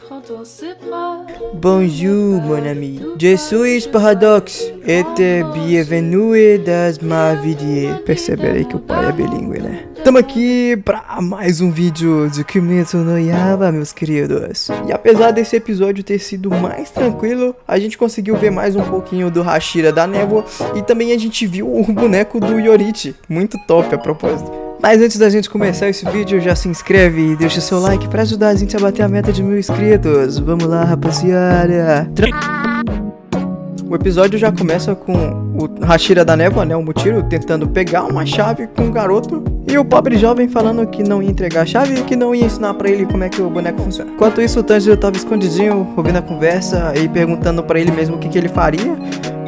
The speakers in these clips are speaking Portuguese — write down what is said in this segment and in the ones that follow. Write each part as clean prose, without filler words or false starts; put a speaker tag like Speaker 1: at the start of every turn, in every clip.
Speaker 1: dans ses bras.
Speaker 2: Bonjour, mon ami. Je suis Paradox et bienvenue dans ma vidéo. Perceberei que o pai é bilíngue, né? Tamo aqui pra mais um vídeo de Kimetsu no Yaiba, meus queridos. E apesar desse episódio ter sido mais tranquilo, a gente conseguiu ver mais um pouquinho do Hashira da Névoa e também a gente viu o boneco do Yorichi. Muito top a propósito. Mas antes da gente começar esse vídeo, já se inscreve e deixa seu like pra ajudar a gente a bater a meta de 1000 inscritos. Vamos lá, rapaziada. O episódio já começa com o Hashira da Névoa, né, o Muchiro, tentando pegar uma chave com o garoto. E o pobre jovem falando que não ia entregar a chave e que não ia ensinar pra ele como é que o boneco funciona. Enquanto isso, o Tanjiro tava escondidinho, ouvindo a conversa e perguntando pra ele mesmo o que ele faria.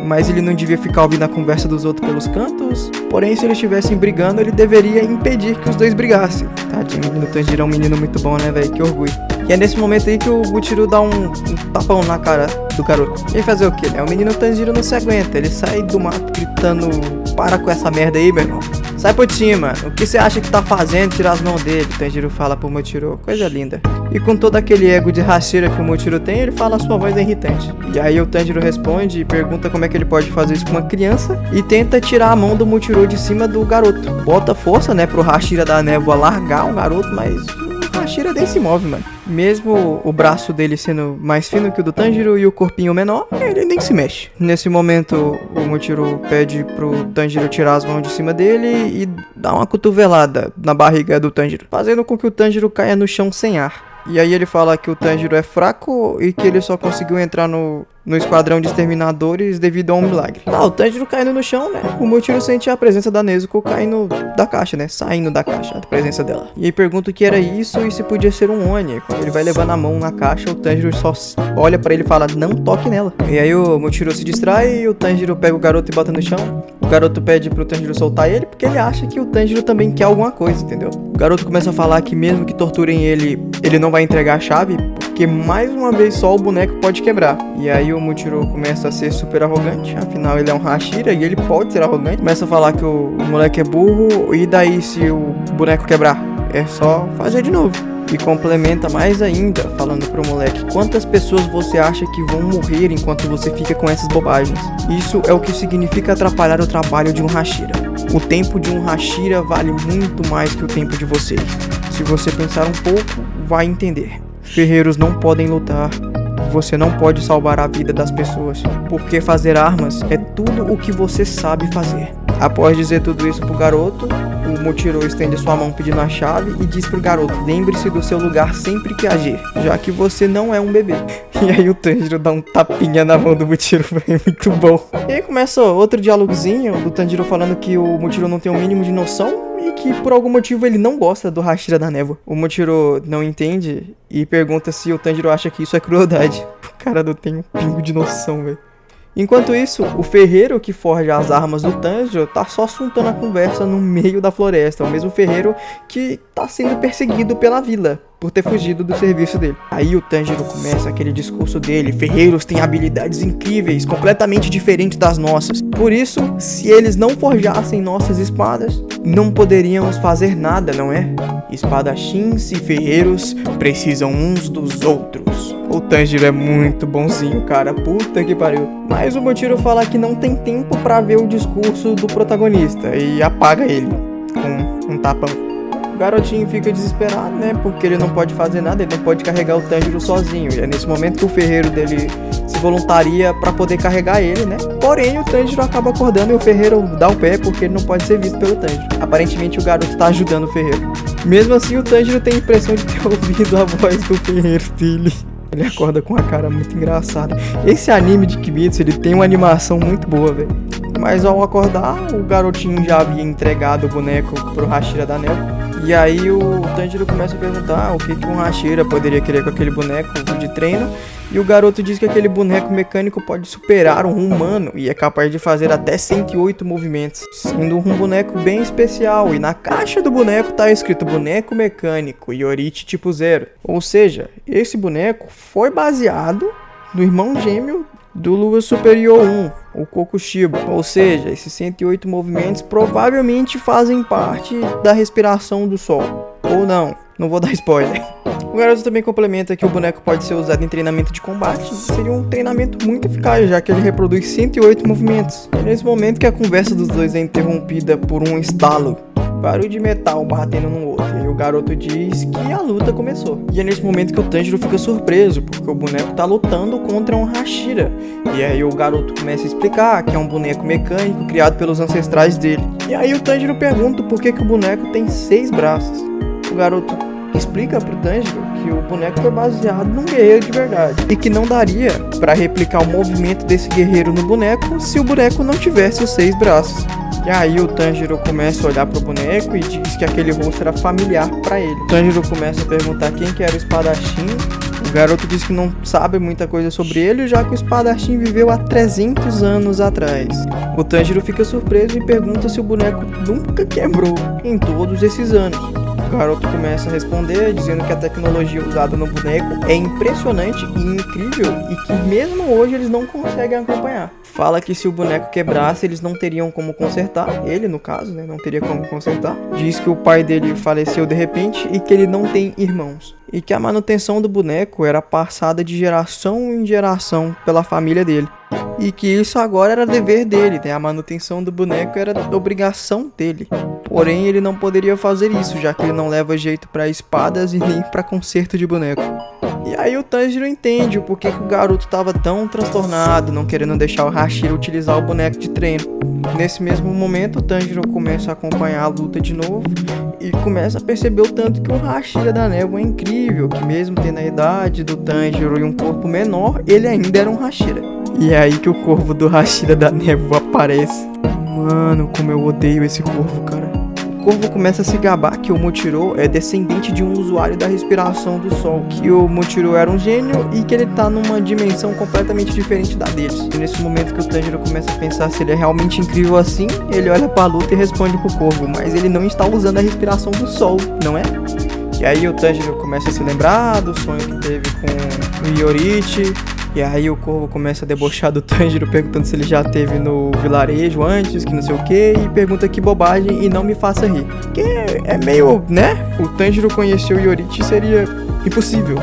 Speaker 2: Mas ele não devia ficar ouvindo a conversa dos outros pelos cantos. Porém, se eles estivessem brigando, ele deveria impedir que os dois brigassem. Tadinho, o menino Tanjiro é um menino muito bom, né, velho? Que orgulho. E é nesse momento aí que o Muchiro dá um tapão na cara do garoto. E fazer o quê, né? O menino Tanjiro não se aguenta. Ele sai do mato gritando: para com essa merda aí, meu irmão. Sai pro time, mano. O que você acha que tá fazendo? Tira as mãos dele. O Tanjiro fala pro Muchiro. Coisa linda. E com todo aquele ego de Hashira que o Muchiro tem, ele fala: sua voz é irritante. E aí o Tanjiro responde e pergunta como é que ele pode fazer isso com uma criança. E tenta tirar a mão do Muchiro de cima do garoto. Bota força, né, pro Hashira da Névoa largar o garoto, mas o Hashira nem se move, mano. Mesmo o braço dele sendo mais fino que o do Tanjiro e o corpinho menor, ele nem se mexe. Nesse momento, o Muchiro pede pro Tanjiro tirar as mãos de cima dele e dá uma cotovelada na barriga do Tanjiro, fazendo com que o Tanjiro caia no chão sem ar. E aí ele fala que o Tanjiro é fraco e que ele só conseguiu entrar no esquadrão de exterminadores devido a um milagre. O Tanjiro caindo no chão, né? O Muchiro sente a presença da Nezuko caindo da caixa, né? Saindo da caixa, a presença dela. E aí pergunta o que era isso e se podia ser um Oni. Quando ele vai levando a mão na caixa, o Tanjiro só olha pra ele e fala: não toque nela. E aí o Muchiro se distrai e o Tanjiro pega o garoto e bota no chão. O garoto pede pro Tanjiro soltar ele porque ele acha que o Tanjiro também quer alguma coisa, entendeu? O garoto começa a falar que mesmo que torturem ele, ele não vai entregar a chave, porque mais uma vez só o boneco pode quebrar. E aí o Muchiro começa a ser super arrogante, afinal ele é um Hashira e ele pode ser arrogante. Começa a falar que o moleque é burro, e daí se o boneco quebrar, é só fazer de novo. E complementa mais ainda, falando pro moleque: quantas pessoas você acha que vão morrer enquanto você fica com essas bobagens? Isso é o que significa atrapalhar o trabalho de um Hashira. O tempo de um Hashira vale muito mais que o tempo de vocês. Se você pensar um pouco, vai entender. Ferreiros não podem lutar. Você não pode salvar a vida das pessoas, porque fazer armas é tudo o que você sabe fazer. Após dizer tudo isso pro garoto, o Muchiro estende sua mão pedindo a chave e diz pro garoto: lembre-se do seu lugar sempre que agir, já que você não é um bebê. E aí o Tanjiro dá um tapinha na mão do Muchiro, é muito bom. E aí começa outro dialogozinho do Tanjiro falando que o Muchiro não tem o mínimo de noção e que por algum motivo ele não gosta do Hashira da Névoa. O Muchiro não entende e pergunta se o Tanjiro acha que isso é crueldade. O cara não tem um pingo de noção, velho. Enquanto isso, o ferreiro que forja as armas do Tanjiro tá só assuntando a conversa no meio da floresta. O mesmo ferreiro que tá sendo perseguido pela vila por ter fugido do serviço dele. Aí o Tanjiro começa aquele discurso dele: ferreiros têm habilidades incríveis, completamente diferentes das nossas. Por isso, se eles não forjassem nossas espadas, não poderíamos fazer nada, não é? Espadachins e ferreiros precisam uns dos outros. O Tanjiro é muito bonzinho, cara, puta que pariu. Mas o Muchiro fala que não tem tempo pra ver o discurso do protagonista e apaga ele com um tapão. O garotinho fica desesperado, né, porque ele não pode fazer nada, ele não pode carregar o Tanjiro sozinho. E é nesse momento que o ferreiro dele se voluntaria pra poder carregar ele, né. Porém, o Tanjiro acaba acordando e o ferreiro dá o pé porque ele não pode ser visto pelo Tanjiro. Aparentemente o garoto tá ajudando o ferreiro. Mesmo assim, o Tanjiro tem a impressão de ter ouvido a voz do ferreiro dele. Ele acorda com a cara muito engraçada. Esse anime de Kimetsu, ele tem uma animação muito boa, velho. Mas ao acordar, o garotinho já havia entregado o boneco pro Hashira da Névoa. E aí o Tanjiro começa a perguntar o que um Hashira poderia querer com aquele boneco de treino. E o garoto diz que aquele boneco mecânico pode superar um humano e é capaz de fazer até 108 movimentos, sendo um boneco bem especial. E na caixa do boneco tá escrito boneco mecânico Yorichi tipo 0. Ou seja, esse boneco foi baseado no irmão gêmeo do Lua Superior 1, o Kokushiba. Ou seja, esses 108 movimentos provavelmente fazem parte da respiração do sol. Ou não vou dar spoiler. O garoto também complementa que o boneco pode ser usado em treinamento de combate. Seria um treinamento muito eficaz, já que ele reproduz 108 movimentos. É nesse momento que a conversa dos dois é interrompida por um estalo. Barulho de metal batendo no outro. E o garoto diz que a luta começou. E é nesse momento que o Tanjiro fica surpreso, porque o boneco tá lutando contra um Hashira. E aí o garoto começa a explicar que é um boneco mecânico criado pelos ancestrais dele. E aí o Tanjiro pergunta por que o boneco tem 6 braços. O garoto explica pro Tanjiro que o boneco foi baseado num guerreiro de verdade. E que não daria pra replicar o movimento desse guerreiro no boneco se o boneco não tivesse os 6 braços. E aí o Tanjiro começa a olhar pro boneco e diz que aquele rosto era familiar pra ele. O Tanjiro começa a perguntar quem que era o espadachim. O garoto diz que não sabe muita coisa sobre ele, já que o espadachim viveu há 300 anos atrás. O Tanjiro fica surpreso e pergunta se o boneco nunca quebrou em todos esses anos. O garoto começa a responder, dizendo que a tecnologia usada no boneco é impressionante e incrível e que mesmo hoje eles não conseguem acompanhar. Fala que se o boneco quebrasse, eles não teriam como consertar. Ele, no caso, né, não teria como consertar. Diz que o pai dele faleceu de repente e que ele não tem irmãos. E que a manutenção do boneco era passada de geração em geração pela família dele. E que isso agora era dever dele, né? A manutenção do boneco era obrigação dele. Porém, ele não poderia fazer isso, já que ele não leva jeito pra espadas e nem pra conserto de boneco. E aí o Tanjiro entende o porquê que o garoto estava tão transtornado, não querendo deixar o Hashira utilizar o boneco de treino. Nesse mesmo momento, o Tanjiro começa a acompanhar a luta de novo e começa a perceber o tanto que o Hashira da Névoa é incrível, que mesmo tendo a idade do Tanjiro e um corpo menor, ele ainda era um Hashira. E é aí que o corvo do Hashira da Névoa aparece. Mano, como eu odeio esse corvo, cara. O corvo começa a se gabar que o Muchiro é descendente de um usuário da respiração do sol, que o Muchiro era um gênio e que ele tá numa dimensão completamente diferente da deles. E nesse momento que o Tanjiro começa a pensar se ele é realmente incrível assim, ele olha pra luta e responde pro corvo, mas ele não está usando a respiração do sol, não é? E aí o Tanjiro começa a se lembrar do sonho que teve com o Iorichi. E aí o corvo começa a debochar do Tanjiro, perguntando se ele já teve no vilarejo antes, que não sei o que, e pergunta que bobagem e não me faça rir. Que é meio, né? O Tanjiro conhecer o Iorichi seria impossível,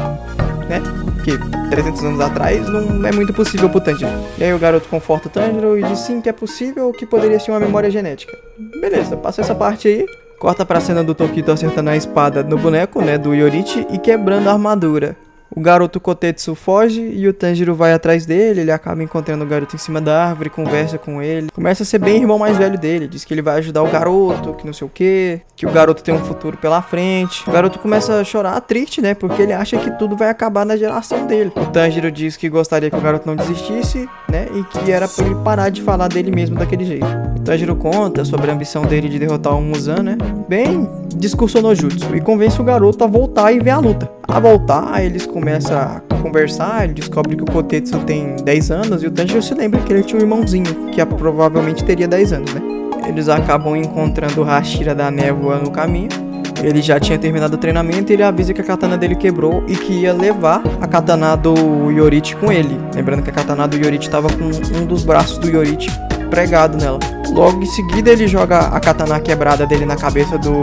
Speaker 2: né? Porque 300 anos atrás não é muito possível pro Tanjiro. E aí o garoto conforta o Tanjiro e diz sim que é possível, que poderia ser uma memória genética. Beleza, passa essa parte aí. Corta pra cena do Tokito acertando a espada no boneco, né, do Iorichi e quebrando a armadura. O garoto Kotetsu foge e o Tanjiro vai atrás dele, ele acaba encontrando o garoto em cima da árvore, conversa com ele. Começa a ser bem irmão mais velho dele, diz que ele vai ajudar o garoto, que não sei o que o garoto tem um futuro pela frente. O garoto começa a chorar triste, né, porque ele acha que tudo vai acabar na geração dele. O Tanjiro diz que gostaria que o garoto não desistisse, né, e que era pra ele parar de falar dele mesmo daquele jeito. O Tanjiro conta sobre a ambição dele de derrotar o Muzan, né, bem discurso no jutsu, e convence o garoto a voltar e ver a luta. A voltar, eles começam a conversar, ele descobre que o Kotetsu tem 10 anos e o Tanjiro se lembra que ele tinha um irmãozinho, que provavelmente teria 10 anos, né? Eles acabam encontrando o Hashira da Névoa no caminho. Ele já tinha terminado o treinamento e ele avisa que a katana dele quebrou e que ia levar a katana do Iorichi com ele. Lembrando que a katana do Iorichi estava com um dos braços do Iorichi pregado nela. Logo em seguida ele joga a katana quebrada dele na cabeça do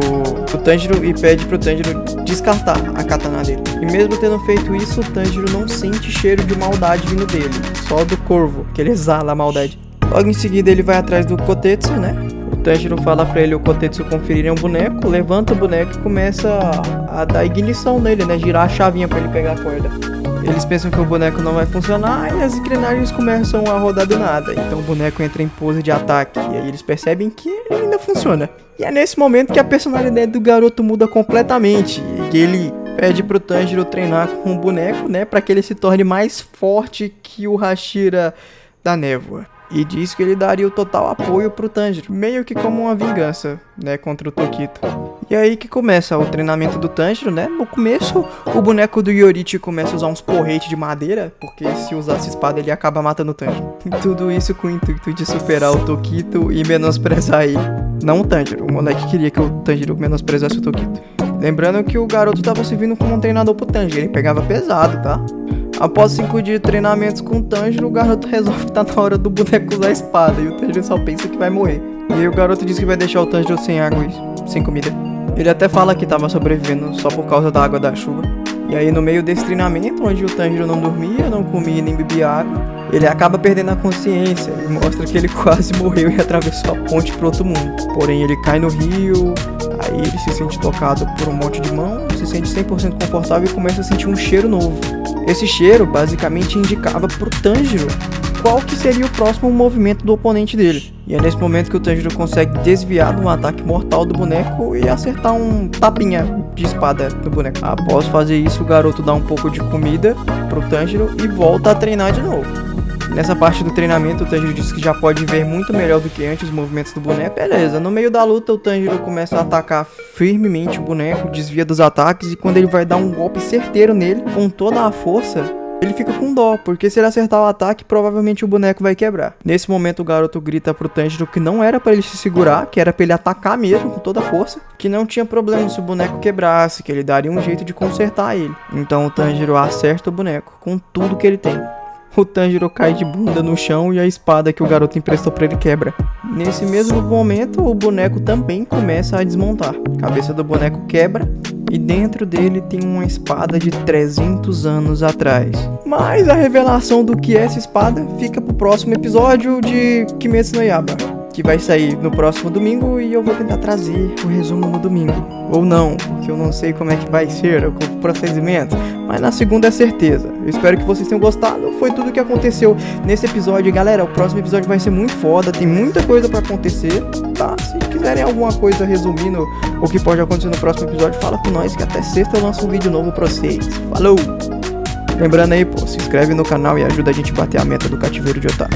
Speaker 2: Tanjiro e pede pro Tanjiro descartar a katana dele. E mesmo tendo feito isso, o Tanjiro não sente cheiro de maldade vindo dele, só do corvo, que ele exala a maldade. Logo em seguida ele vai atrás do Kotetsu, né? O Tanjiro fala pra ele o Kotetsu conferir um boneco, levanta o boneco e começa a dar ignição nele, né? Girar a chavinha pra ele pegar a corda. Eles pensam que o boneco não vai funcionar e as engrenagens começam a rodar do nada. Então o boneco entra em pose de ataque e aí eles percebem que ele ainda funciona. E é nesse momento que a personalidade do garoto muda completamente e ele pede pro Tanjiro treinar com o boneco, né, para que ele se torne mais forte que o Hashira da Névoa. E diz que ele daria o total apoio pro Tanjiro, meio que como uma vingança, né, contra o Tokito. E aí que começa o treinamento do Tanjiro, né? No começo, o boneco do Iorichi começa a usar uns porretes de madeira, porque se usasse espada ele acaba matando o Tanjiro. E tudo isso com o intuito de superar o Tokito e menosprezar ele. Não o Tanjiro, o moleque queria que o Tanjiro menosprezasse o Tokito. Lembrando que o garoto tava servindo como um treinador pro Tanjiro, ele pegava pesado, tá? Após 5 dias de treinamentos com o Tanjiro, o garoto resolve que tá na hora do boneco usar a espada e o Tanjiro só pensa que vai morrer. E aí o garoto diz que vai deixar o Tanjiro sem água e sem comida. Ele até fala que tava sobrevivendo só por causa da água da chuva. E aí no meio desse treinamento, onde o Tanjiro não dormia, não comia nem bebia água, ele acaba perdendo a consciência e mostra que ele quase morreu e atravessou a ponte para outro mundo. Porém ele cai no rio, aí ele se sente tocado por um monte de mão, se sente 100% confortável e começa a sentir um cheiro novo. Esse cheiro basicamente indicava pro Tanjiro qual que seria o próximo movimento do oponente dele. E é nesse momento que o Tanjiro consegue desviar de um ataque mortal do boneco e acertar um tapinha de espada no boneco. Após fazer isso, o garoto dá um pouco de comida pro Tanjiro e volta a treinar de novo. Nessa parte do treinamento, o Tanjiro diz que já pode ver muito melhor do que antes os movimentos do boneco. Beleza, no meio da luta, o Tanjiro começa a atacar firmemente o boneco, desvia dos ataques, e quando ele vai dar um golpe certeiro nele, com toda a força, ele fica com dó, porque se ele acertar o ataque, provavelmente o boneco vai quebrar. Nesse momento, o garoto grita pro Tanjiro que não era pra ele se segurar, que era pra ele atacar mesmo com toda a força, que não tinha problema se o boneco quebrasse, que ele daria um jeito de consertar ele. Então o Tanjiro acerta o boneco com tudo que ele tem. O Tanjiro cai de bunda no chão e a espada que o garoto emprestou pra ele quebra. Nesse mesmo momento, o boneco também começa a desmontar. A cabeça do boneco quebra e dentro dele tem uma espada de 300 anos atrás. Mas a revelação do que é essa espada fica pro próximo episódio de Kimetsu no Yaiba, que vai sair no próximo domingo, e eu vou tentar trazer o resumo no domingo. Ou não, porque eu não sei como é que vai ser o procedimento, mas na segunda é certeza. Eu espero que vocês tenham gostado, foi tudo que aconteceu nesse episódio. Galera, o próximo episódio vai ser muito foda, tem muita coisa pra acontecer, tá? Se quiserem alguma coisa resumindo o que pode acontecer no próximo episódio, fala com nós que até sexta eu lanço um vídeo novo pra vocês. Falou! Lembrando aí, pô, se inscreve no canal e ajuda a gente a bater a meta do cativeiro de otaku.